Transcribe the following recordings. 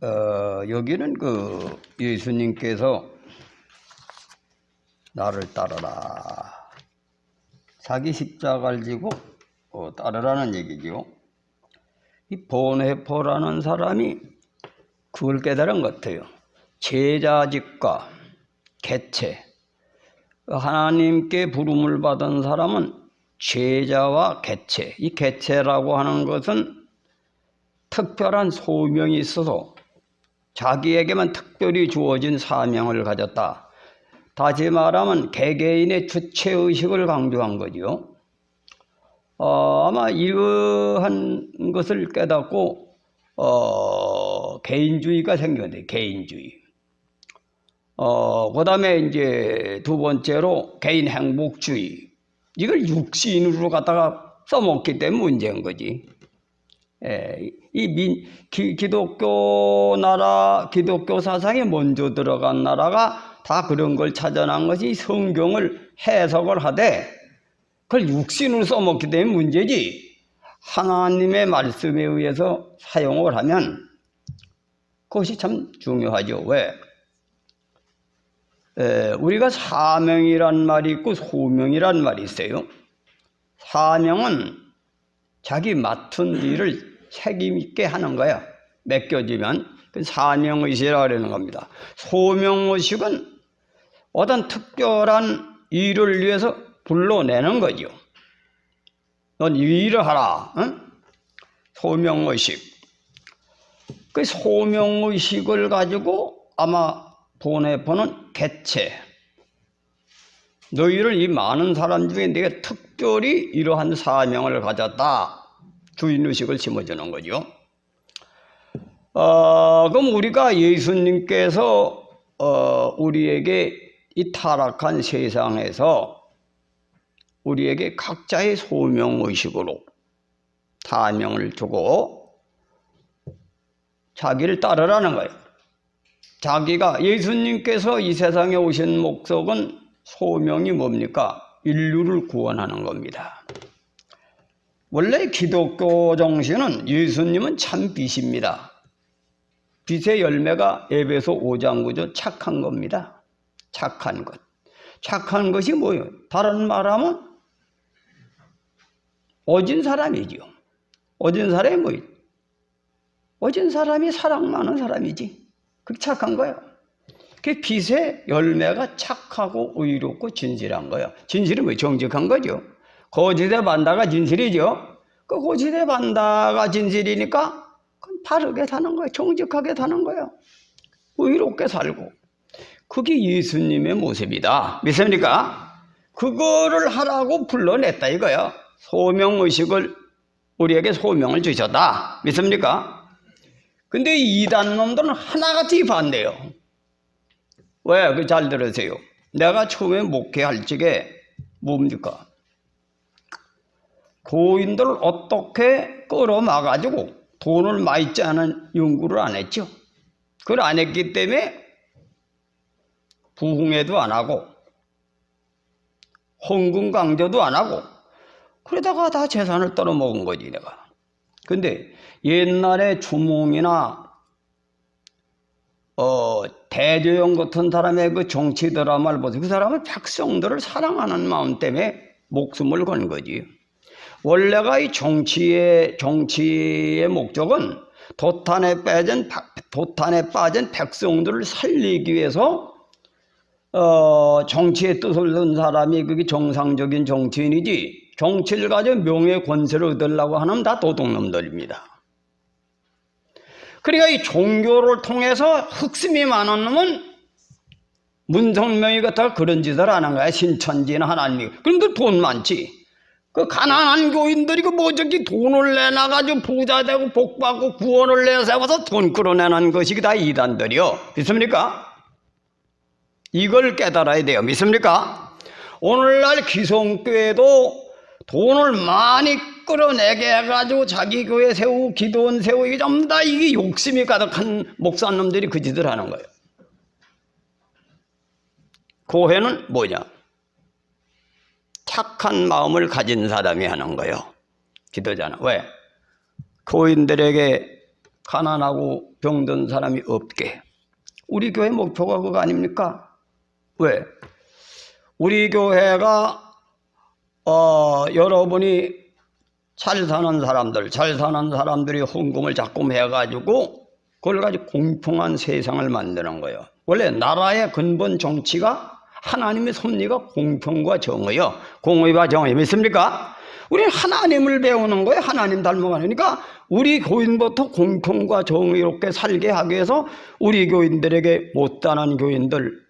여기는 그 예수님께서 나를 따르라. 자기 십자가를 지고 따르라는 얘기죠. 이 보네포라는 사람이 그걸 깨달은 것 같아요. 제자직과 개체. 하나님께 부름을 받은 사람은 제자와 개체. 이 개체라고 하는 것은 특별한 소명이 있어서 자기에게만 특별히 주어진 사명을 가졌다. 다시 말하면 개개인의 주체의식을 강조한 거죠. 아마 이러한 것을 깨닫고 개인주의가 생겼는데, 개인주의. 그 다음에 이제 두 번째로 개인 행복주의. 이걸 육신으로 갖다가 써먹기 때문에 문제인 거지. 기독교 나라, 기독교 사상에 먼저 들어간 나라가 다 그런 걸 찾아낸 것이 성경을 해석을 하되 그걸 육신으로 써먹기 때문에 문제지. 하나님의 말씀에 의해서 사용을 하면 그것이 참 중요하죠. 왜? 우리가 사명이란 말이 있고 소명이란 말이 있어요. 사명은 자기 맡은 일을 책임있게 하는 거야. 맡겨지면 사명의식이라고 하는 겁니다. 소명의식은 어떤 특별한 일을 위해서 불러내는 거죠. 넌 이 일을 하라. 응? 소명의식. 그 소명의식을 가지고 아마 보네포는 개체. 너희를 이 많은 사람 중에 내가 특별히 이러한 사명을 가졌다. 주인의식을 심어주는 거죠. 그럼 우리가 예수님께서 우리에게 이 타락한 세상에서 우리에게 각자의 소명의식으로 사명을 주고 자기를 따르라는 거예요. 자기가 예수님께서 이 세상에 오신 목적은 소명이 뭡니까? 인류를 구원하는 겁니다. 원래 기독교 정신은 예수님은 참 빛입니다. 빛의 열매가 에베소 5장 9절 착한 겁니다. 착한 것. 착한 것이 뭐예요? 다른 말하면 어진 사람이지요. 어진 사람이 뭐예요? 어진 사람이 사랑 많은 사람이지. 그게 착한 거예요. 그 빛의 열매가 착하고 의롭고 진실한 거예요. 진실은 뭐예요? 정직한 거죠. 거짓의 반다가 진실이죠. 그 거짓의 반다가 진실이니까 그건 바르게 사는 거예요. 정직하게 사는 거예요. 의롭게 살고. 그게 예수님의 모습이다. 믿습니까? 그거를 하라고 불러냈다 이거예요. 소명의식을 우리에게 소명을 주셨다. 믿습니까? 근데 이단 놈들은 하나같이 반대요. 왜? 그 잘 들으세요. 내가 처음에 목회할 적에 뭡니까? 고인들을 어떻게 끌어막아가지고 돈을 많이 짜는 연구를 안 했죠. 그걸 안 했기 때문에 부흥회도 안 하고 헌금 강조도 안 하고 그러다가 다 재산을 떨어먹은 거지 내가. 근데 옛날에 주몽이나 대조영 같은 사람의 그 정치 드라마를 보세요. 그 사람은 백성들을 사랑하는 마음 때문에 목숨을 건 거지. 원래가 이 정치의 목적은 도탄에 빠진 백성들을 살리기 위해서 정치의 뜻을 든 사람이 그게 정상적인 정치인이지, 정치를 가지고 명예 권세를 얻으려고 하는 다 도둑놈들입니다. 그러니까 이 종교를 통해서 흑심이 많은 놈은 문성명이 같아 그런 짓을 하는 거야. 신천지나 하나님이. 그런데 돈 많지. 그 가난한 교인들이 그 뭐저기 돈을 내놔가지고 부자 되고 복받고 구원을 내세워서 돈 끌어내는 것이 다 이단들이요. 믿습니까? 이걸 깨달아야 돼요. 믿습니까? 오늘날 기성교회도 돈을 많이 끌어내게 해가지고 자기 교회 세우고 기도원 세우고 이게 전부 다 이게 욕심이 가득한 목사님들이 그 짓을 하는 거예요. 교회는 뭐냐? 착한 마음을 가진 사람이 하는 거예요. 기도자는. 왜? 교인들에게 가난하고 병든 사람이 없게. 우리 교회 목표가 그거 아닙니까? 왜? 우리 교회가 여러분이 잘 사는 사람들이 헌금을 자꾸 해가지고 그걸 가지고 공평한 세상을 만드는 거예요. 원래 나라의 근본 정치가 하나님의 섭리가 공평과 정의요. 공의와 정의 믿습니까? 우리는 하나님을 배우는 거예요. 하나님 닮아가는. 그러니까 우리 교인부터 공평과 정의롭게 살게 하기 위해서 우리 교인들에게 못다한 교인들,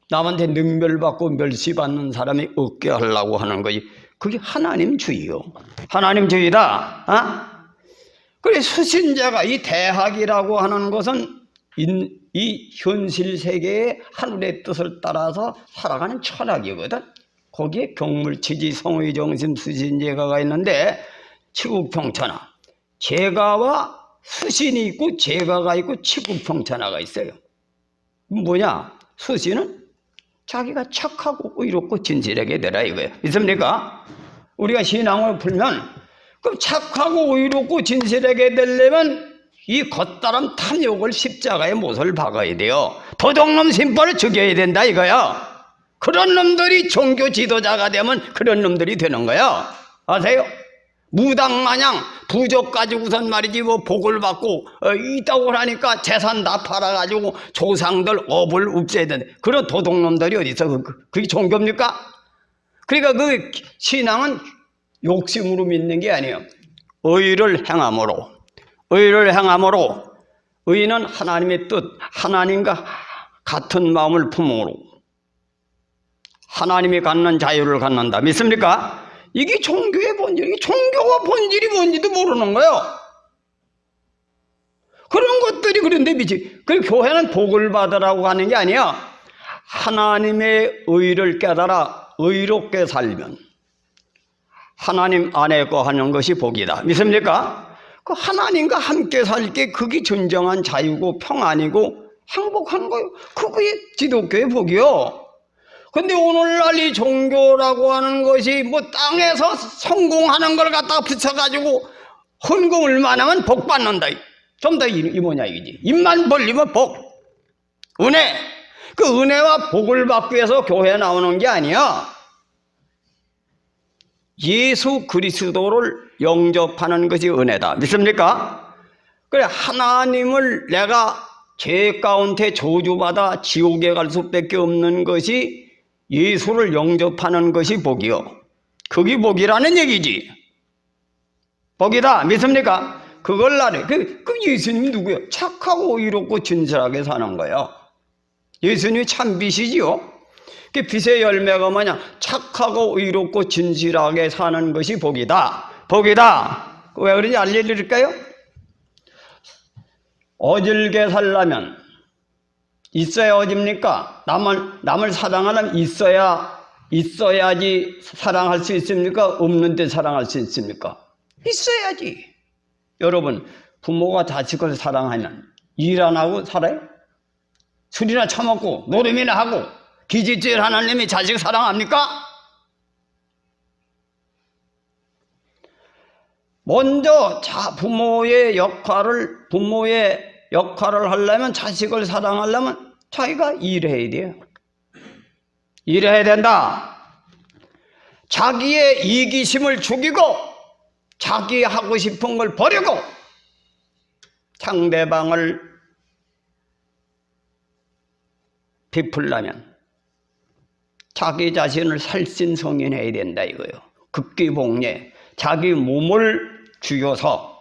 남한테 능멸받고 멸시받는 사람이 없게 하려고 하는 거지. 그게 하나님주의요. 하나님주의다. 그래 수신자가 이 대학이라고 하는 것은 이 현실 세계의 하늘의 뜻을 따라서 살아가는 철학이거든. 거기에 경물치지, 성의정신, 수신제가가 있는데 치국평천하, 제가와 수신이 있고 제가가 있고 치국평천하가 있어요. 뭐냐? 수신은 자기가 착하고 의롭고 진실하게 되라 이거예요. 믿습니까? 우리가 신앙을 풀면 그럼 착하고 의롭고 진실하게 되려면 이 겉다람 탐욕을 십자가에 못을 박아야 돼요. 도둑놈 신발을 죽여야 된다 이거야. 그런 놈들이 종교 지도자가 되면 그런 놈들이 되는 거야. 아세요? 무당마냥 부적 가지고선 말이지 뭐 복을 받고 있다고 하니까 재산 다 팔아가지고 조상들 업을 없애야 된다. 그런 도둑놈들이 어디서 그게 종교입니까? 그러니까 그 신앙은 욕심으로 믿는 게 아니에요. 의를 행함으로. 의는 하나님의 뜻, 하나님과 같은 마음을 품음으로 하나님이 갖는 자유를 갖는다. 믿습니까? 이게 종교의 본질. 종교가 본질이 뭔지도 모르는 거예요. 그런 것들이 그런데 미치. 그 교회는 복을 받으라고 하는 게 아니야. 하나님의 의를 깨달아 의롭게 살면 하나님 안에 거하는 것이 복이다. 믿습니까? 그 하나님과 함께 살 게 그게 진정한 자유고 평안이고 행복한 거예요. 그게 기독교의 복이요. 근데 오늘날 이 종교라고 하는 것이 뭐 땅에서 성공하는 걸 갖다가 붙여가지고 헌금을만 하면 복 받는다. 좀 더 이 뭐냐 이거지. 입만 벌리면 복. 은혜. 그 은혜와 복을 받기 위해서 교회에 나오는 게 아니야. 예수 그리스도를 영접하는 것이 은혜다. 믿습니까? 그래 하나님을 내가 죄 가운데 저주받아 지옥에 갈 수밖에 없는 것이 예수를 영접하는 것이 복이요. 그게 복이라는 얘기지. 복이다. 믿습니까? 그걸 나래. 그 예수님이 누구예요? 착하고 의롭고 진실하게 사는 거예요. 예수님이 참 빛이지요. 그 빛의 열매가 뭐냐? 착하고 의롭고 진실하게 사는 것이 복이다. 복이다. 왜 그런지 알려드릴까요? 어질게 살려면 있어야 어집니까? 남을 사랑하려면 있어야지 사랑할 수 있습니까? 없는데 사랑할 수 있습니까? 있어야지. 여러분, 부모가 자식을 사랑하면 일 안 하고 살아요? 술이나 처먹고 노름이나 하고 기질질 하나님이 자식 사랑합니까? 먼저 부모의 역할을 하려면 자식을 사랑하려면 자기가 일해야 돼요. 일해야 된다. 자기의 이기심을 죽이고 자기 하고 싶은 걸 버리고 상대방을 베풀려면 자기 자신을 살신성인해야 된다 이거예요. 극기복례. 자기 몸을 죽여서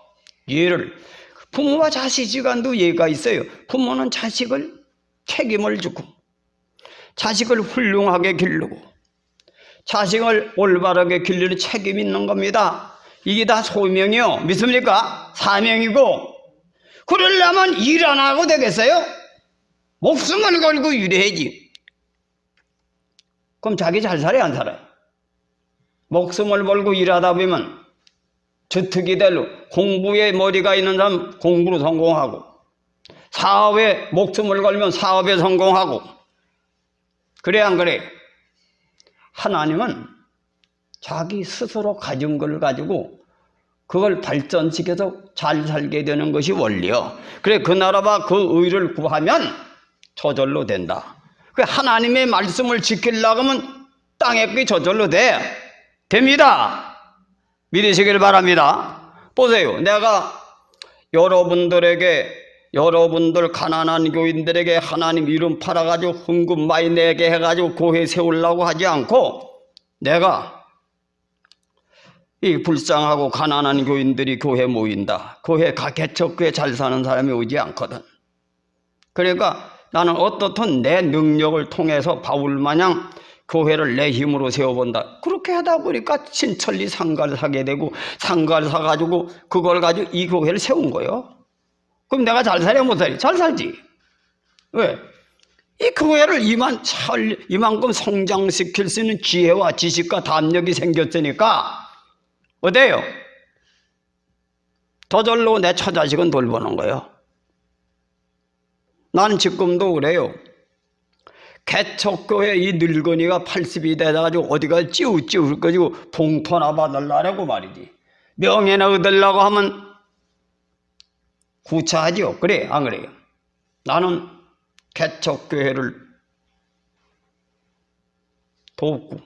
부모와 자식지간도 예가 있어요. 부모는 자식을 책임을 주고 자식을 훌륭하게 기르고 자식을 올바르게 기르는 책임이 있는 겁니다. 이게 다 소명이요. 믿습니까? 사명이고. 그러려면 일 안 하고 되겠어요? 목숨을 걸고 일해야지. 그럼 자기 잘 살아요, 안 살아요? 목숨을 걸고 일하다 보면 주특기대로 공부에 머리가 있는 사람 공부로 성공하고 사업에 목숨을 걸면 사업에 성공하고 그래 안 그래? 하나님은 자기 스스로 가진 걸 가지고 그걸 발전시켜서 잘 살게 되는 것이 원리요. 그래 그 나라와 그 의를 구하면 저절로 된다. 그 하나님의 말씀을 지키려고 하면 땅에 그 저절로 됩니다. 믿으시길 바랍니다. 보세요. 내가 여러분들 가난한 교인들에게 하나님 이름 팔아가지고 헌금 많이 내게 해가지고 교회 세우려고 하지 않고, 내가 이 불쌍하고 가난한 교인들이 교회 모인다, 교회 개척교회 잘 사는 사람이 오지 않거든. 그러니까 나는 어떻든 내 능력을 통해서 바울마냥 교회를 내 힘으로 세워본다. 그렇게 하다 보니까 신천리 상가를 사게 되고, 상가를 사가지고 그걸 가지고 이 교회를 세운 거예요. 그럼 내가 잘 살냐 못 살지? 잘 살지. 왜? 이 교회를 이만큼 성장시킬 수 있는 지혜와 지식과 담력이 생겼으니까 어때요? 저절로 내 처자식은 돌보는 거예요. 나는 지금도 그래요. 개척교회 이 늙은이가 80이 돼가지고 어디가 찌우찌우가지고 봉투나 받으려고 말이지. 명예나 얻으려고 하면 구차하지요. 그래, 안 그래요? 나는 개척교회를 돕고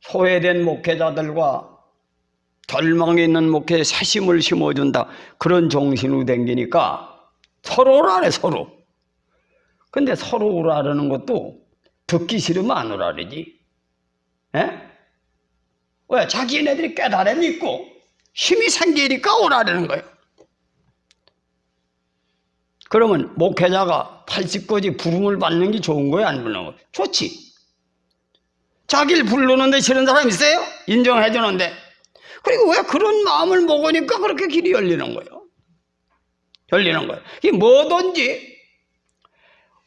소외된 목회자들과 절망에 있는 목회에 사심을 심어준다. 그런 정신으로 댕기니까 서로라래, 서로. 근데 서로 오라라는 것도 듣기 싫으면 안 오라르지. 에? 왜? 자기네들이 깨달음 있고 힘이 생기니까 오라라는 거예요. 그러면 목회자가 80거지 부름을 받는 게 좋은 거예요? 안 부르는 거예요? 좋지. 자기를 부르는데 싫은 사람 있어요? 인정해 주는데. 그리고 왜 그런 마음을 먹으니까 그렇게 길이 열리는 거예요? 열리는 거예요. 이게 뭐든지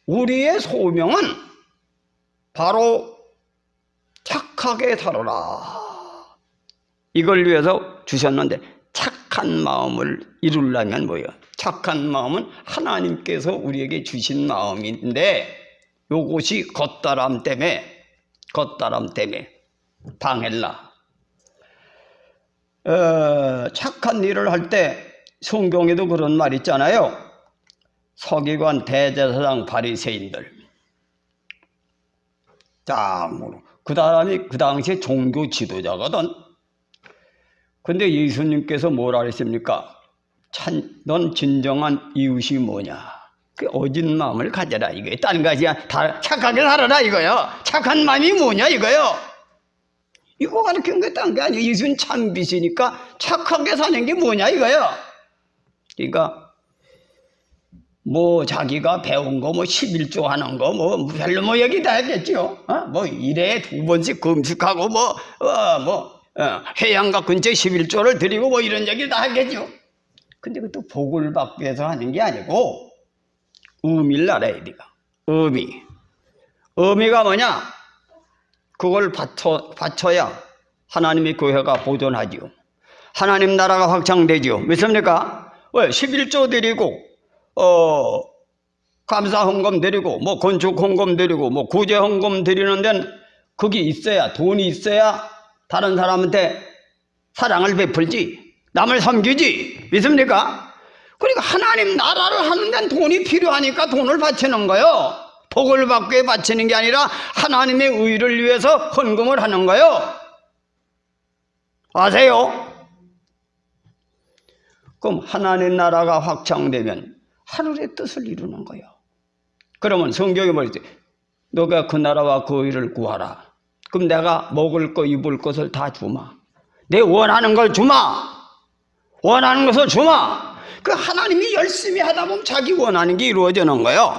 우리의 소명은 바로 착하게 살아라. 이걸 위해서 주셨는데, 착한 마음을 이루려면 뭐예요? 착한 마음은 하나님께서 우리에게 주신 마음인데, 요것이 겉다람 때문에 방해라. 착한 일을 할 때 성경에도 그런 말 있잖아요. 서기관, 대제사장, 바리새인들. 자, 그 사람이 그 당시에 종교 지도자거든. 근데 예수님께서 뭐라 그랬습니까? 넌 진정한 이웃이 뭐냐? 그 어진 마음을 가져라 이거예요. 다른 것이 다 착하게 살아라 이거요. 착한 마음이 뭐냐 이거요. 이거 가르치는 게 딴 게 아니에요. 예수님 참비시니까 착하게 사는 게 뭐냐 이거요. 그러니까 뭐 자기가 배운 거 뭐 11조 하는 거 뭐 별로 뭐 얘기 다 했겠죠. 뭐 1회에 2번씩 금식하고 해양가 근처에 11조를 드리고 뭐 이런 얘기 다 하겠죠. 근데 그것도 복을 받기 위해서 하는 게 아니고 의미를 알아야 돼요. 의미가 뭐냐? 그걸 바쳐야 하나님의 교회가 보존하지요. 하나님 나라가 확장되지요. 믿습니까? 왜? 11조 드리고 감사 헌금 드리고 뭐 건축 헌금 드리고 뭐 구제 헌금 드리는 데는 그게 있어야, 돈이 있어야 다른 사람한테 사랑을 베풀지, 남을 섬기지. 믿습니까? 그러니까 하나님 나라를 하는 데는 돈이 필요하니까 돈을 바치는 거예요. 복을 받기 위해 바치는 게 아니라 하나님의 의를 위해서 헌금을 하는 거예요. 아세요? 그럼 하나님 나라가 확장되면 하늘의 뜻을 이루는 거예요. 그러면 성경에 말이지, 너가 그 나라와 그 의를 구하라. 그럼 내가 먹을 거 입을 것을 다 주마. 내 원하는 걸 주마. 원하는 것을 주마. 그 하나님이 열심히 하다 보면 자기 원하는 게 이루어지는 거예요.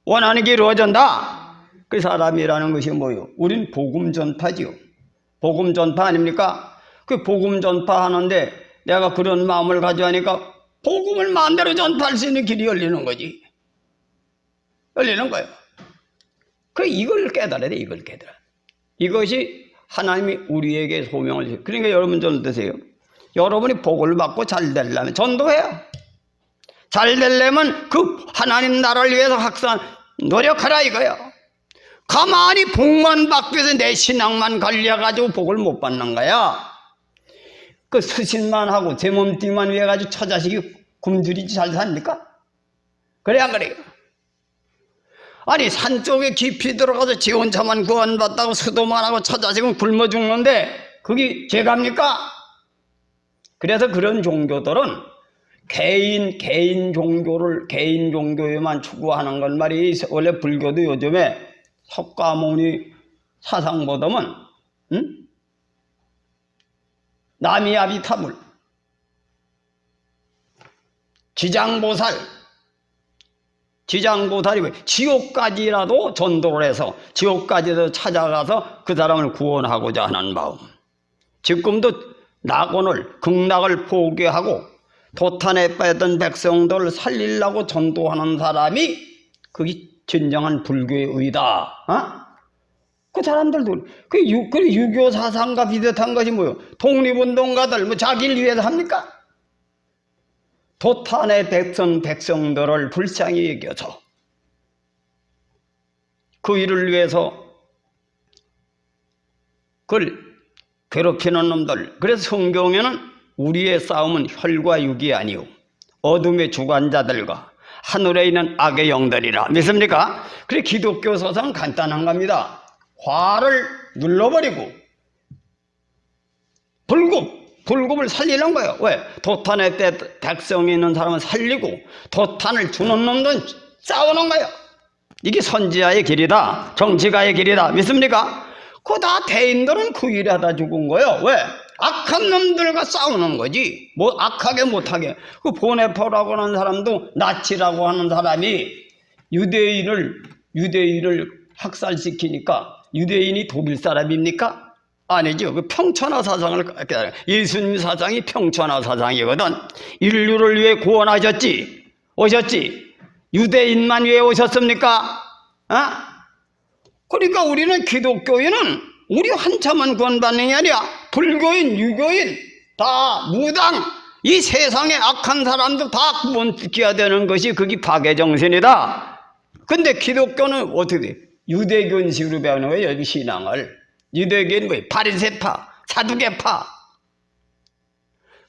원하는 게 이루어진다. 그 사람이라는 것이 뭐예요? 우린 복음 전파지요. 복음 전파 아닙니까? 그 복음 전파하는데 내가 그런 마음을 가져하니까 복음을 마음대로 전파할 수 있는 길이 열리는 거지. 열리는 거예요. 이걸 깨달아야 돼. 이걸 깨달아. 이것이 하나님이 우리에게 소명을 주세요. 그러니까 여러분 좀 드세요. 여러분이 복을 받고 잘 되려면 전도해요. 잘 되려면 그 하나님 나라를 위해서 확산 노력하라 이거예요. 가만히 복만 받기 위해서 내 신앙만 관리해가지고 복을 못 받는 거야. 그 수신만 하고 제 몸뚱이만 위해 가지고 처자식이 굶주리지 잘 삽니까? 그래 안 그래요? 아니 산속에 깊이 들어가서 지 혼자만 구원받다고 수도만 하고 처자식은 굶어 죽는데 그게 죄갑니까? 그래서 그런 종교들은 개인 종교에만 추구하는 건 말이 원래 불교도 요즘에 석가모니 사상보다는 나미아비타불, 지장보살이 지옥까지라도 전도를 해서 지옥까지도 찾아가서 그 사람을 구원하고자 하는 마음. 지금도 극락을 포기하고 도탄에 빠졌던 백성들을 살리려고 전도하는 사람이 그게 진정한 불교의 의다. 그 사람들도 그 유교 사상과 비슷한 것이 뭐요? 독립운동가들 자기를 위해서 합니까? 도탄의 백성들을 불쌍히 여겨서 그 일을 위해서 그걸 괴롭히는 놈들. 그래서 성경에는 우리의 싸움은 혈과 육이 아니오 어둠의 주관자들과 하늘에 있는 악의 영들이라. 믿습니까? 그래 기독교 사상은 간단한 겁니다. 화를 눌러버리고 불급을 살리는 거예요. 왜? 도탄의 백성이 있는 사람은 살리고 도탄을 주는 놈들은 싸우는 거예요. 이게 선지자의 길이다. 정치가의 길이다. 믿습니까? 그거 다 대인들은 그 일에 하다 죽은 거예요. 왜? 악한 놈들과 싸우는 거지. 뭐 악하게 못하게. 그 보네포라고 하는 사람도 나치라고 하는 사람이 유대인을 학살시키니까 유대인이 독일 사람입니까? 아니죠. 그 평천하 사상을 예수님 사상이 평천하 사상이거든. 인류를 위해 오셨지. 유대인만 위해 오셨습니까? 그러니까 우리는 기독교인은 우리 한참만 구원받는 게 아니라 불교인, 유교인 다 무당 이 세상에 악한 사람도 다 구원시켜야 되는 것이 그게 파괴정신이다. 근데 기독교는 어떻게 돼? 유대교인식으로 배우는 거예요. 여기 신앙을. 유대교인 뭐예요? 바리새파, 사두개파.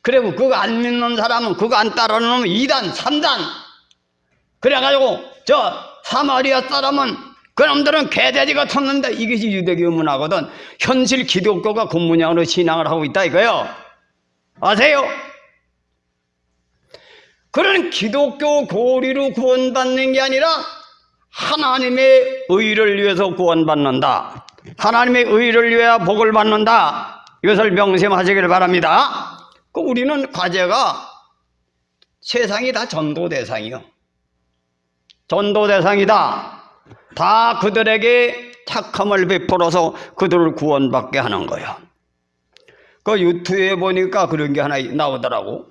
그리고 그거 안 믿는 사람은 그거 안 따르는 놈은 2단, 3단. 그래가지고 저 사마리아 사람은 그놈들은 개돼지 같았는데 이것이 유대교 문화거든. 현실 기독교가 군문양으로 신앙을 하고 있다 이거요. 아세요? 그런 기독교 교리로 구원받는 게 아니라 하나님의 의를 위해서 구원받는다. 하나님의 의를 위해 복을 받는다. 이것을 명심하시길 바랍니다. 우리는 과제가 세상이 다 전도 대상이요. 전도 대상이다. 다 그들에게 착함을 베풀어서 그들을 구원받게 하는 거야. 그 유튜브에 보니까 그런 게 하나 나오더라고.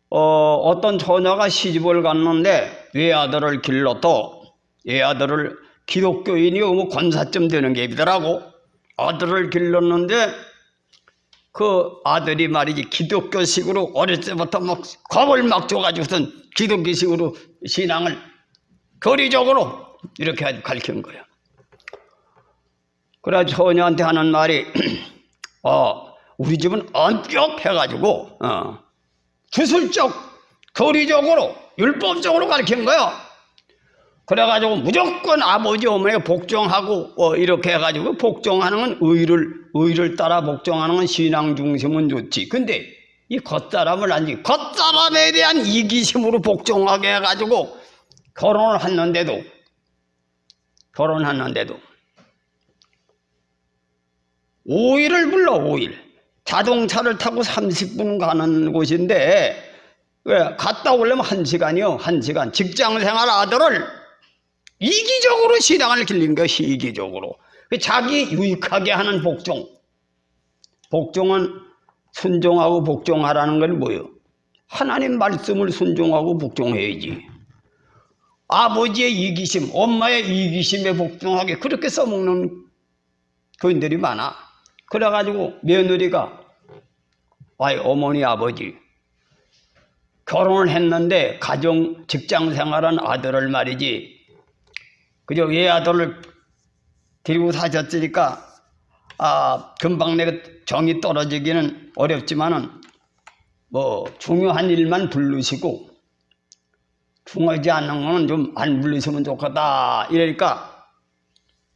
어떤 처녀가 시집을 갔는데 외아들을 길러도 외아들을 기독교인이 뭐 권사쯤 되는 게 있더라고. 아들을 길렀는데 그 아들이 말이지 기독교식으로 어릴 때부터 막 겁을 막 줘가지고선 기독교식으로 신앙을 거리적으로 이렇게 가르친 거야. 그래 처녀한테 하는 말이 우리 집은 엄격해가지고 주술적 거리적으로 율법적으로 가르친 거야. 그래가지고 무조건 아버지 어머니가 복종하고 이렇게 해가지고 복종하는 건 의를 따라 복종하는 건 신앙 중심은 좋지. 근데 이 겉사람을 겉사람에 대한 이기심으로 복종하게 해가지고 결혼을 했는데도 오일을 불러. 오일 자동차를 타고 30분 가는 곳인데 왜 갔다 오려면 1시간이요. 1시간 직장생활 아들을 이기적으로 신앙을 길린 것이 이기적으로 자기 유익하게 하는 복종은 순종하고 복종하라는 건 뭐예요? 하나님 말씀을 순종하고 복종해야지. 아버지의 이기심, 엄마의 이기심에 복종하게 그렇게 써먹는 교인들이 많아. 그래가지고 며느리가 어머니 아버지 결혼을 했는데 직장생활한 아들을 말이지 그저 외아들을 데리고 사셨으니까 금방 내가 정이 떨어지기는 어렵지만은 뭐 중요한 일만 부르시고 중요하지 않는 거는 좀 안 부르시면 좋겠다. 이러니까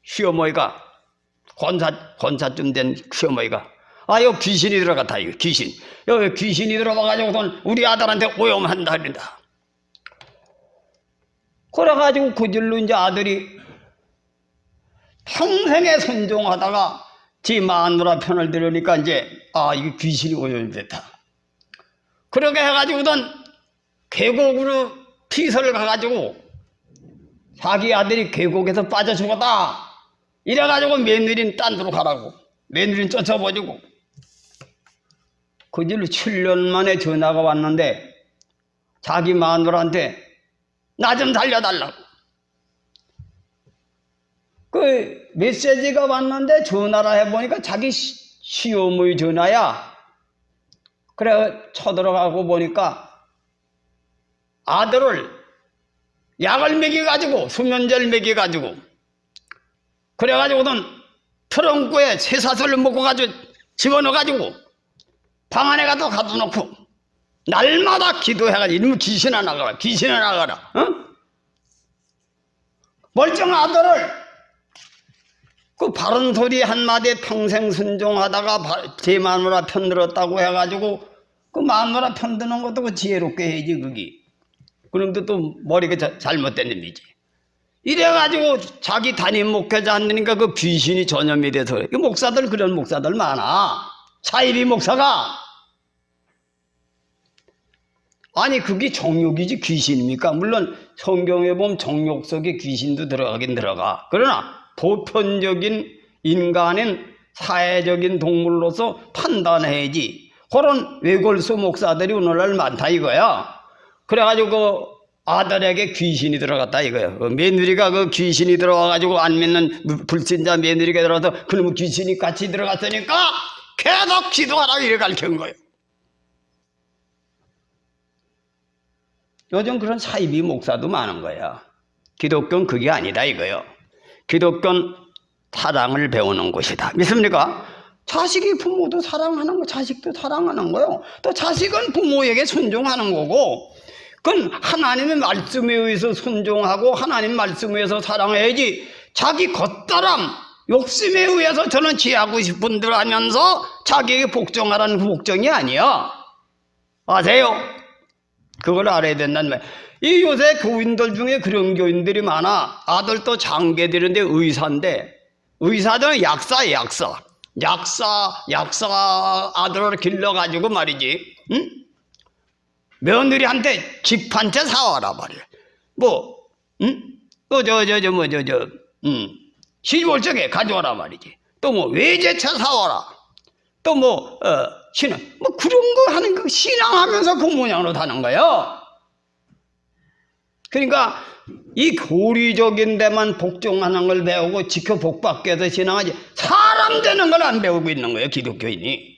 시어머니가 권사쯤 된 시어머니가 이거 귀신이 들어갔다. 이거 귀신. 여기 귀신이 들어와가지고 우리 아들한테 오염한다 이런다. 그래가지고 그 길로 이제 아들이 평생에 순종하다가 지 마누라 편을 들으니까 이제 이게 귀신이 오염됐다. 그렇게 해가지고는 계곡으로 피서를 가가지고 자기 아들이 계곡에서 빠져 죽었다. 이래가지고 며느리는 딴 데로 가라고. 며느리는 쫓아버리고. 그 뒤로 7년 만에 전화가 왔는데 자기 마누라한테 나 좀 살려달라고. 그 메시지가 왔는데 전화를 해보니까 자기 시어머니 전화야. 그래 쳐들어가고 보니까 아들을 약을 먹여가지고 수면제를 먹여가지고 그래가지고는 트렁크에 쇠사슬을 묶어가지고 집어넣어가지고 방 안에 가둬놓고 날마다 기도해가지고 이놈의 귀신아 나가라 귀신아 나가라. 멀쩡한 아들을 그 바른 소리 한마디에 평생 순종하다가 제 마누라 편들었다고 해가지고 그 마누라 편드는 것도 그 지혜롭게 해야지 그게. 그런데 또 머리가 잘못된 놈이지. 이래가지고 자기 담임 목회자 한다니까 그 귀신이 전염이 돼서 이 목사들 그런 목사들 많아. 사이비 목사가. 아니 그게 정욕이지 귀신입니까? 물론 성경에 보면 정욕 속에 귀신도 들어가긴 들어가. 그러나 보편적인 인간은 사회적인 동물로서 판단해야지. 그런 외골수 목사들이 오늘날 많다 이거야. 그래가지고 그 아들에게 귀신이 들어갔다 이거야. 그 며느리가 그 귀신이 들어와가지고 안 믿는 불신자 며느리가 들어와서 그놈의 귀신이 같이 들어갔으니까 계속 기도하라고 이래 가르친 거예요. 요즘 그런 사이비 목사도 많은 거야. 기독교는 그게 아니다 이거요. 기독교는 사랑을 배우는 곳이다. 믿습니까? 자식이 부모도 사랑하는 거, 자식도 사랑하는 거요. 또 자식은 부모에게 순종하는 거고, 그건 하나님의 말씀에 의해서 순종하고 하나님 말씀에 의해서 사랑해야지. 자기 겉사람, 욕심에 의해서 저는 지하고 싶은 대로 하면서 자기에게 복종하라는 그 복종이 아니야. 아세요? 그걸 알아야 된다는 말. 이 요새 교인들 중에 그런 교인들이 많아. 아들도 장계 되는데 의사인데, 의사들은 약사야, 약사 아들을 길러가지고 말이지, 응? 며느리한테 집 한 채 사와라 말이야. 시집올 적에 가져와라 말이지. 또 뭐 외제차 사와라. 또 신앙, 그런 거 하는 거 신앙하면서 그 모양으로 하는 거예요. 그러니까 이 교리적인 데만 복종하는 걸 배우고 지켜 복받게 해서 신앙하지 사람 되는 걸 안 배우고 있는 거예요 기독교인이.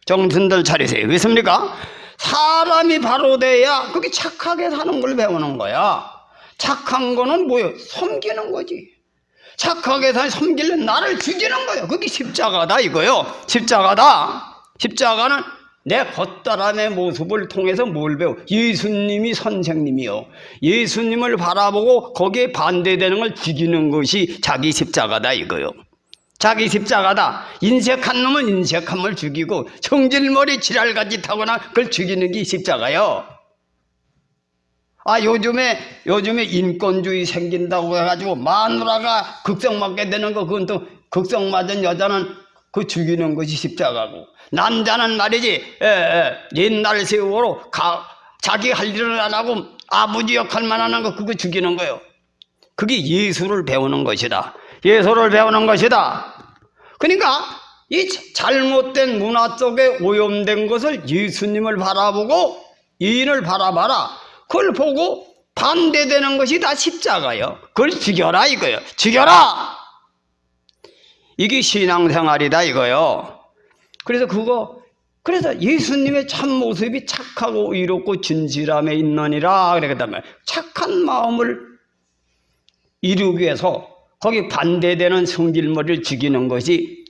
정신들 차리세요. 왜습니까? 사람이 바로 돼야 그게 착하게 사는 걸 배우는 거야. 착한 거는 뭐예요? 섬기는 거지. 착하게 섬기려면 나를 죽이는 거예요. 그게 십자가다 이거요. 십자가는 내 겉사람의 모습을 통해서 뭘 배워? 예수님이 선생님이요. 예수님을 바라보고 거기에 반대되는 걸 죽이는 것이 자기 십자가다 이거요. 자기 십자가다. 인색한 놈은 인색한 걸 죽이고 성질머리 지랄같이 타거나 그걸 죽이는 게 십자가요. 요즘에 인권주의 생긴다고 해가지고 마누라가 극성 맞게 되는 거, 그건 또 극성 맞은 여자는 그 죽이는 것이 십자가고, 남자는 말이지 옛날 세월로 자기 할 일을 안 하고 아버지 역할만 하는 거, 그거 죽이는 거예요. 그게 예수를 배우는 것이다. 예수를 배우는 것이다. 그러니까 이 잘못된 문화 속에 오염된 것을 예수님을 바라보고 이인을 바라봐라. 그걸 보고 반대되는 것이 다 십자가요. 그걸 죽여라 이거요. 죽여라. 이게 신앙생활이다 이거요. 그래서 예수님의 참 모습이 착하고 의롭고 진실함에 있느니라 그랬다면, 착한 마음을 이루기 위해서 거기 반대되는 성질머리를 죽이는 것이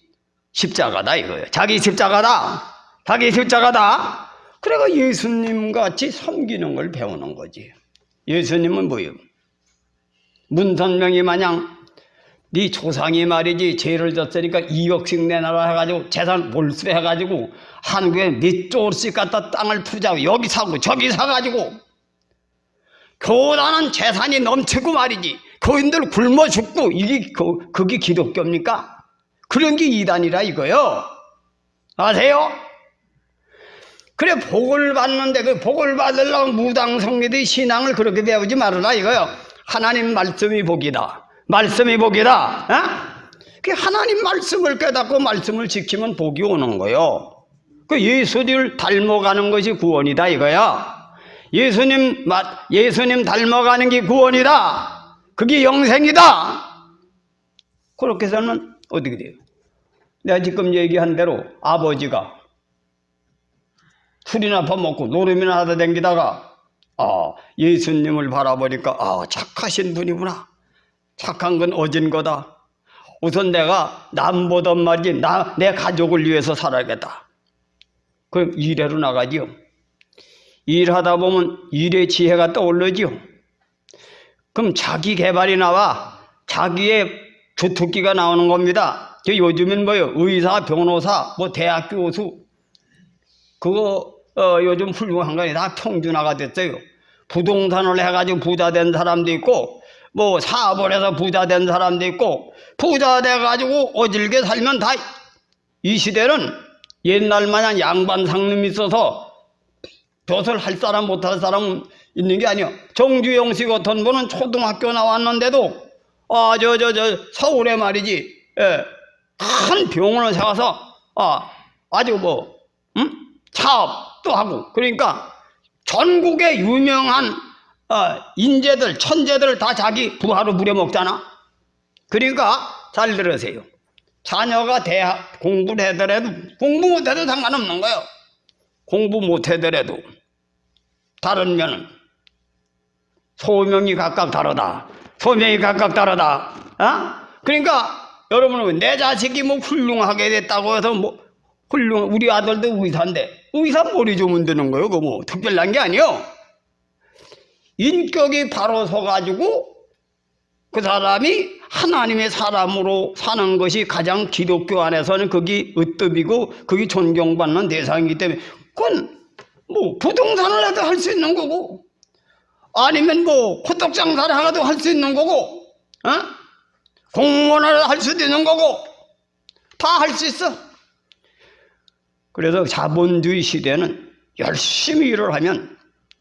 십자가다 이거예요. 자기 십자가다. 자기 십자가다. 그래가 예수님 같이 섬기는 걸 배우는 거지. 예수님은 뭐예요? 문선명이 마냥 네 조상이 말이지 죄를 졌으니까 2억씩 내놔라 해가지고 재산 몰수해가지고 한국에 몇 조씩 갖다 땅을 투자하고 여기 사고 저기 사가지고 교단은 재산이 넘치고 말이지 거인들 굶어 죽고 이게 그게 기독교입니까? 그런 게 이단이라 이거요. 아세요? 그래 복을 받는데 그 복을 받으려면 무당성리들이 신앙을 그렇게 배우지 말아라 이거요. 하나님 말씀이 복이다. 말씀이 복이다. 어? 그 하나님 말씀을 깨닫고 말씀을 지키면 복이 오는 거요. 그 예수님을 닮아가는 것이 구원이다 이거야. 예수님 닮아가는 게 구원이다. 그게 영생이다. 그렇게 해서는 어떻게 돼요? 내가 지금 얘기한 대로 아버지가 술이나 퍼먹고 노름이나 하다 댕기다가 예수님을 바라보니까 착하신 분이구나. 착한 건 어진 거다. 우선 내가 남보던 말이지 내 가족을 위해서 살아야겠다. 그럼 일하러 나가지요. 일하다 보면 일의 지혜가 떠오르지요. 그럼 자기 개발이 나와 자기의 주특기가 나오는 겁니다. 요즘엔 뭐요? 의사, 변호사, 대학 교수 그거 요즘 훌륭한 거니 다 평준화가 됐어요. 부동산을 해가지고 부자 된 사람도 있고 사업을 해서 부자 된 사람도 있고 부자 돼가지고 어질게 살면 다 이 시대는 옛날 마냥 양반 상놈이 있어서 벼슬 할 사람 못할 사람 있는 게 아니야. 정주영 씨 같은 분은 초등학교 나왔는데도 서울에 말이지 큰 병원을 세워서 아주 사업도 하고 그러니까 전국의 유명한 인재들 천재들 다 자기 부하로 부려먹잖아. 그러니까 잘 들으세요. 자녀가 대학 공부를 하더라도 공부 못해도 상관없는 거예요. 공부 못하더라도 다른 면은 소명이 각각 다르다. 소명이 각각 다르다. 그러니까 여러분은 내 자식이 훌륭하게 됐다고 해서 우리 아들도 의사인데 의사 머리 주면 되는 거예요. 그거 특별한 게 아니요. 인격이 바로 서가지고 그 사람이 하나님의 사람으로 사는 것이 가장 기독교 안에서는 그게 으뜸이고 그게 존경받는 대상이기 때문에 그건 부동산을 해도 할 수 있는 거고 아니면 호떡 장사를 하도 할 수 있는 거고 공무원을 할 수도 있는 거고 다 할 수 있어. 그래서 자본주의 시대는 열심히 일을 하면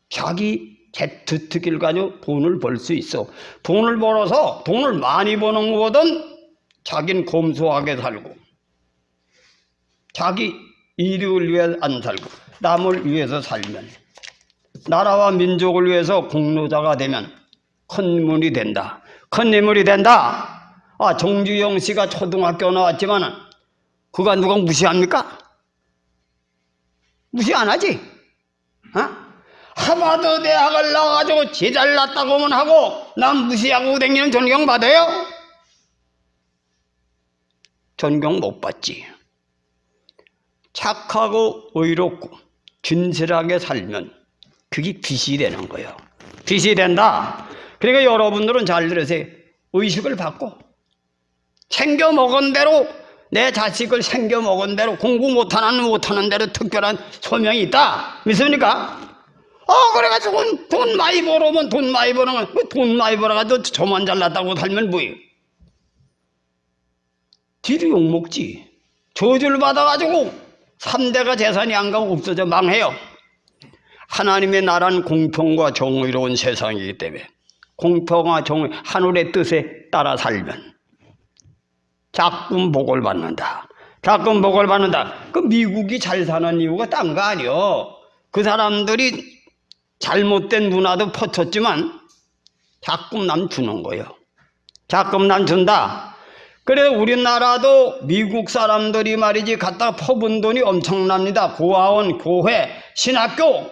자기 주특기를 가지고 돈을 벌 수 있어. 돈을 벌어서 돈을 많이 버는 것보다는 자기는 검소하게 살고 자기 이익을 위해 안 살고 남을 위해서 살면 나라와 민족을 위해서 공로자가 되면 큰 인물이 된다. 큰 인물이 된다. 정주영 씨가 초등학교 나왔지만 그가 누가 무시합니까? 무시 안 하지? 하버드 대학을 나와가지고 지 잘났다고만 하고 남 무시하고 다니는 존경 받아요? 존경 못 받지. 착하고 의롭고 진실하게 살면 그게 빛이 되는 거예요. 빛이 된다. 그러니까 여러분들은 잘 들으세요. 의식을 받고 챙겨 먹은 대로 내 자식을 챙겨 먹은 대로 공부 못하는 대로 특별한 소명이 있다. 믿습니까? 그래가지고 돈 많이 벌어오면 돈 많이 벌어가지고 저만 잘났다고 살면 뭐예요? 뒤로 욕먹지. 저주를 받아가지고 3대가 재산이 안 가고 없어져 망해요. 하나님의 나라는 공평과 정의로운 세상이기 때문에 공평과 정의 하늘의 뜻에 따라 살면 작금 복을 받는다. 작금 복을 받는다. 그 미국이 잘 사는 이유가 딴 거 아니요. 그 사람들이 잘못된 문화도 퍼쳤지만 작금남 주는 거예요. 작금남 준다. 그래 우리나라도 미국 사람들이 말이지 갖다 퍼본 돈이 엄청납니다. 고아원, 교회, 신학교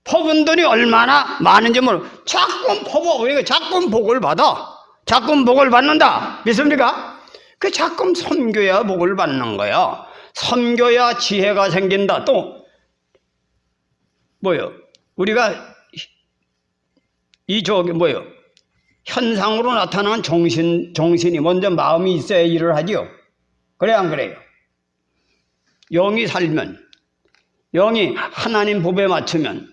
퍼본 돈이 얼마나 많은지 작금 퍼버. 그러니까 작금 복을 받아. 작금 복을 받는다. 믿습니까? 그 자꾸 섬겨야 복을 받는 거야. 섬겨야 지혜가 생긴다. 또 뭐요? 우리가 현상으로 나타나는 정신이 먼저 마음이 있어야 일을 하지요. 그래 안 그래요? 영이 살면, 영이 하나님 법에 맞추면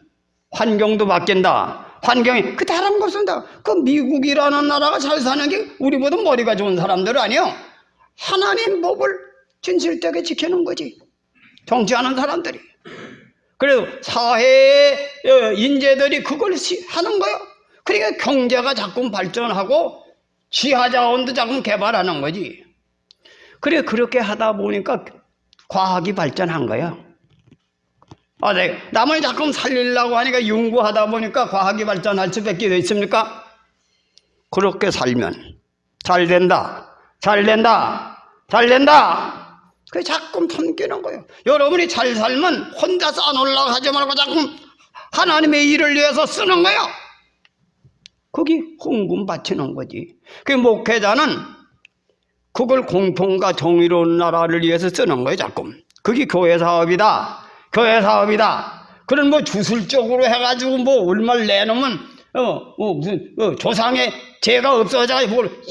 환경도 바뀐다. 환경이 그 다른 것은 다 그 미국이라는 나라가 잘 사는 게 우리보다 머리가 좋은 사람들 아니요. 하나님 법을 진실되게 지키는 거지. 정치하는 사람들이. 그래도 사회의 인재들이 그걸 하는 거예요. 그러니까 경제가 자꾸 발전하고 지하자원도 자꾸 개발하는 거지. 그래 그렇게 하다 보니까 과학이 발전한 거야. 네. 남을 자꾸 살리려고 하니까 연구하다 보니까 과학이 발전할 수밖에 돼 있습니까? 그렇게 살면 잘 된다. 그게 자꾸 섬기는 거예요. 여러분이 잘 살면 혼자 쌓아놓으려고 하지 말고 자꾸 하나님의 일을 위해서 쓰는 거예요. 거기 헌금 바치는 거지. 그 목회자는 그걸 공평과 정의로운 나라를 위해서 쓰는 거예요. 자꾸. 그게 교회 사업이다. 그런 뭐 주술적으로 해가지고 뭐 얼마를 내놓으면 무슨 조상의 죄가 없어져가지고 뭘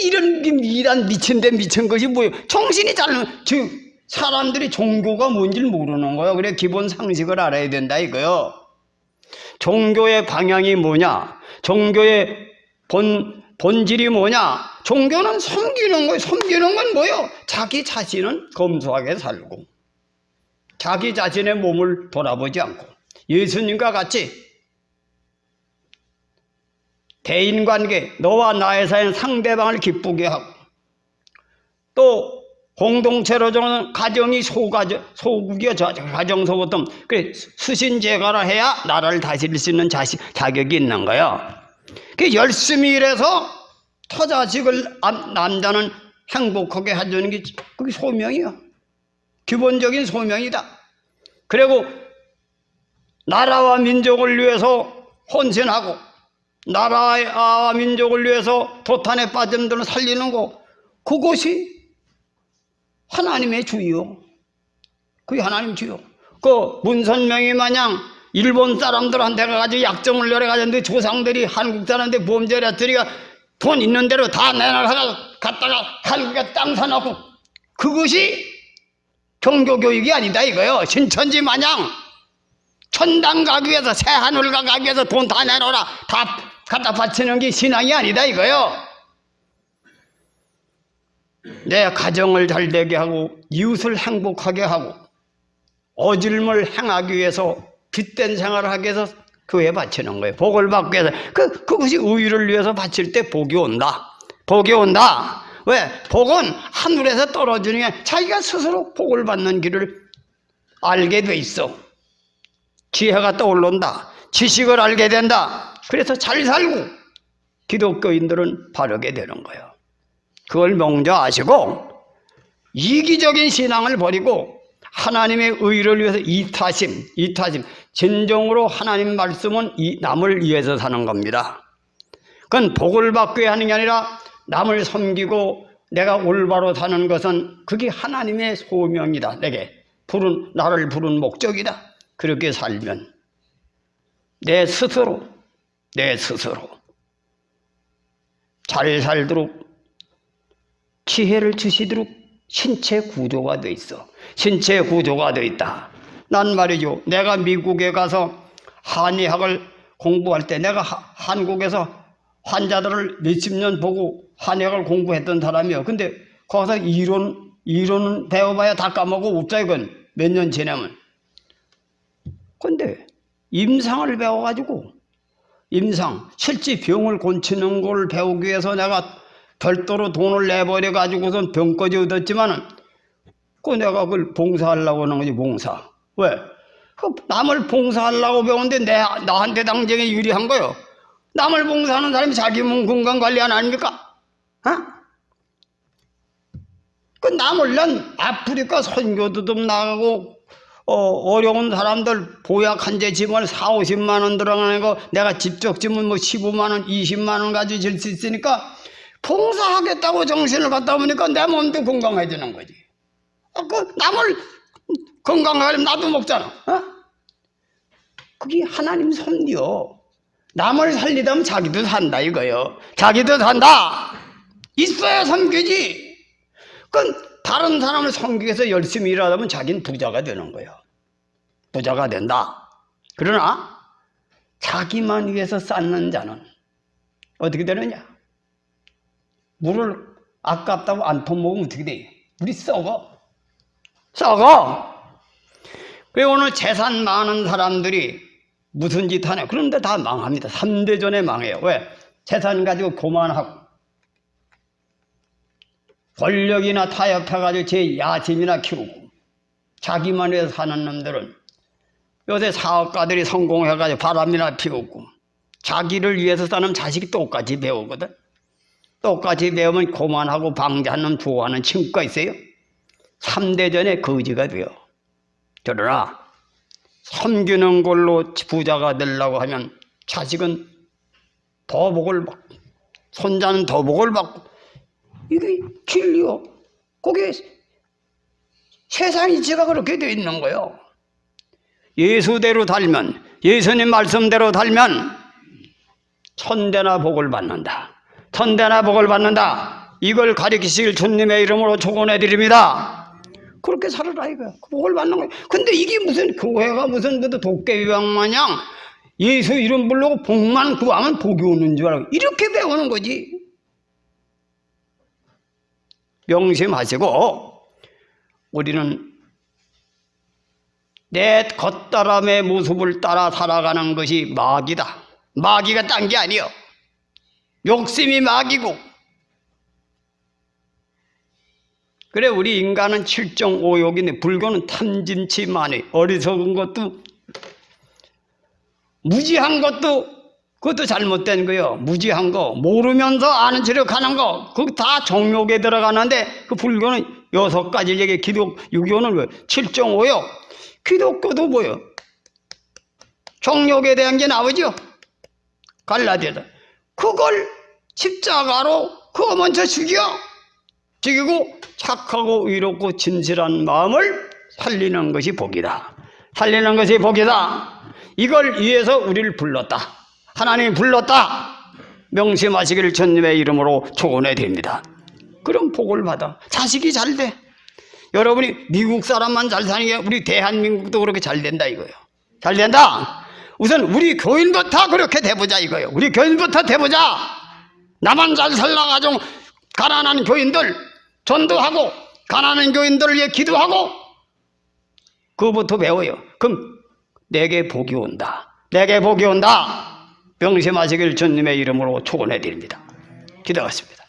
이런 미친 것이 뭐예요? 정신이 즉 사람들이 종교가 뭔지를 모르는 거예요. 그래 기본 상식을 알아야 된다 이거요. 종교의 방향이 뭐냐? 종교의 본질이 뭐냐? 종교는 섬기는 거예요. 섬기는 건 뭐예요? 자기 자신은 검소하게 살고 자기 자신의 몸을 돌아보지 않고 예수님과 같이 대인관계, 너와 나의 사이는 상대방을 기쁘게 하고 또 공동체로 정하는 가정이 소국이여 가정소보통 그래 수신제가라 해야 나라를 다스릴 수 있는 자격이 있는 거야. 그 열심히 일해서 터자식을 남자는 행복하게 해주는 게 그게 소명이야. 기본적인 소명이다. 그리고 나라와 민족을 위해서 헌신하고 나라와 민족을 위해서 도탄에 빠진 분들을 살리는 거 그것이 하나님의 주요. 그게 하나님 주요. 그 문선명이 마냥 일본 사람들한테 가가지고 약점을 내려가지고 조상들이 한국 사람한테 범죄했더니가 돈 있는 대로 다 내놔서 갔다가 한국에 땅 사놓고 그것이 종교교육이 아니다 이거요. 신천지 마냥 천당 가기 위해서 새 하늘 가기 위해서 돈 다 내놓으라 다 갖다 바치는 게 신앙이 아니다 이거요. 내 가정을 잘되게 하고 이웃을 행복하게 하고 어질물 행하기 위해서 빚된 생활을 하기 위해서 교회에 바치는 거예요. 복을 받기 위해서 그것이 의를 위해서 바칠 때 복이 온다. 왜? 복은 하늘에서 떨어지는 게 자기가 스스로 복을 받는 길을 알게 돼 있어. 지혜가 떠올른다. 지식을 알게 된다. 그래서 잘 살고 기독교인들은 바르게 되는 거예요. 그걸 먼저 아시고 이기적인 신앙을 버리고 하나님의 의를 위해서 이타심 진정으로 하나님 말씀은 남을 위해서 사는 겁니다. 그건 복을 받게 하는 게 아니라 남을 섬기고 내가 올바로 사는 것은 그게 하나님의 소명이다. 나를 부른 목적이다. 그렇게 살면 내 스스로 잘 살도록 지혜를 주시도록 신체 구조가 돼 있어. 신체 구조가 돼 있다. 난 말이죠. 내가 미국에 가서 한의학을 공부할 때 내가 한국에서 환자들을 몇십 년 보고 한의학을 공부했던 사람이에요. 근데 거기서 이론은 배워봐야 다 까먹고 없자 이건 몇 년 지나면. 근데 임상을 배워가지고 실제 병을 고치는 걸 배우기 위해서 내가 별도로 돈을 내버려 가지고선 병까지 얻었지만은 내가 그걸 봉사하려고 하는 거지. 봉사. 왜? 남을 봉사하려고 배우는데 나한테 당장에 유리한 거요. 남을 봉사하는 사람이 자기 몸 건강 관리 안 아닙니까? 나물론 아프리카 선교도 좀 나가고 어려운 사람들 보약 한 재 지면 40-50만 원 들어가는 거 내가 직접 지면 뭐 15만 원, 20만 원 가지고 질 수 있으니까 봉사하겠다고 정신을 갖다 보니까 내 몸도 건강해지는 거지. 그 남을 건강하게 하려면 나도 먹잖아. 어? 그게 하나님 섭리요. 남을 살리다 하면 자기도 산다 이거요. 자기도 산다. 있어야 섬기지. 그 다른 사람을 섬기기 위해서 열심히 일하다 보면 자기는 부자가 되는 거예요. 부자가 된다. 그러나 자기만 위해서 쌓는 자는 어떻게 되느냐? 물을 아깝다고 안 퍼먹으면 어떻게 돼? 물이 썩어. 그리고 오늘 재산 많은 사람들이 무슨 짓 하냐? 그런데 다 망합니다. 3대전에 망해요. 왜? 재산 가지고 교만하고 권력이나 타협해가지고 제 야심이나 키우고 자기만 위해서 사는 놈들은 요새 사업가들이 성공해가지고 바람이나 피우고 자기를 위해서 사는 자식이 똑같이 배우거든. 똑같이 배우면 교만하고 방자한 놈 좋아하는 친구가 있어요. 3대전에 거지가 돼요. 그러나 섬기는 걸로 부자가 되려고 하면 자식은 더 복을 받고 손자는 더 복을 받고 이게 진리요. 그게 세상 이치가 그렇게 되어 있는 거예요. 예수대로 달면, 예수님 말씀대로 달면 천대나 복을 받는다. 천대나 복을 받는다. 이걸 가르치실 주님의 이름으로 축원해 드립니다. 그렇게 살아라 이거야. 복을 받는 거야. 근데 이게 무슨 교회가 무슨 도깨비방 마냥 예수 이름 부르고 복만 구하면 복이 오는 줄 알고 이렇게 배우는 거지. 명심하시고 우리는 내 겉사람의 모습을 따라 살아가는 것이 마귀다. 마귀가 딴 게 아니요. 욕심이 마귀고. 그래 우리 인간은 7종 5욕인데 불교는 탐진치 만회. 어리석은 것도 무지한 것도 그것도 잘못된 거요. 무지한 거 모르면서 아는 척 하는 거 그거 다 정욕에 들어가는데 그 불교는 6가지 얘기 기독 유교는 왜 7종 5욕. 기독교도 뭐요? 정욕에 대한 게 나오죠. 갈라디아서 그걸 십자가로 그거 먼저 죽이고 착하고 의롭고 진실한 마음을 살리는 것이 복이다. 살리는 것이 복이다. 이걸 위해서 우리를 불렀다. 하나님이 불렀다. 명심하시기를 주님의 이름으로 축원해 드립니다. 그럼 복을 받아. 자식이 잘 돼. 여러분이 미국 사람만 잘 사는 게 우리 대한민국도 그렇게 잘 된다 이거예요. 잘 된다. 우선 우리 교인부터 그렇게 돼보자 이거예요. 우리 교인부터 돼보자. 나만 잘 살라가지고 가난한 교인들 전도하고 가난한 교인들을 위해 기도하고 그거부터 배워요. 그럼 내게 복이 온다. 내게 복이 온다. 명심하시길 주님의 이름으로 축원해 드립니다. 기도하겠습니다.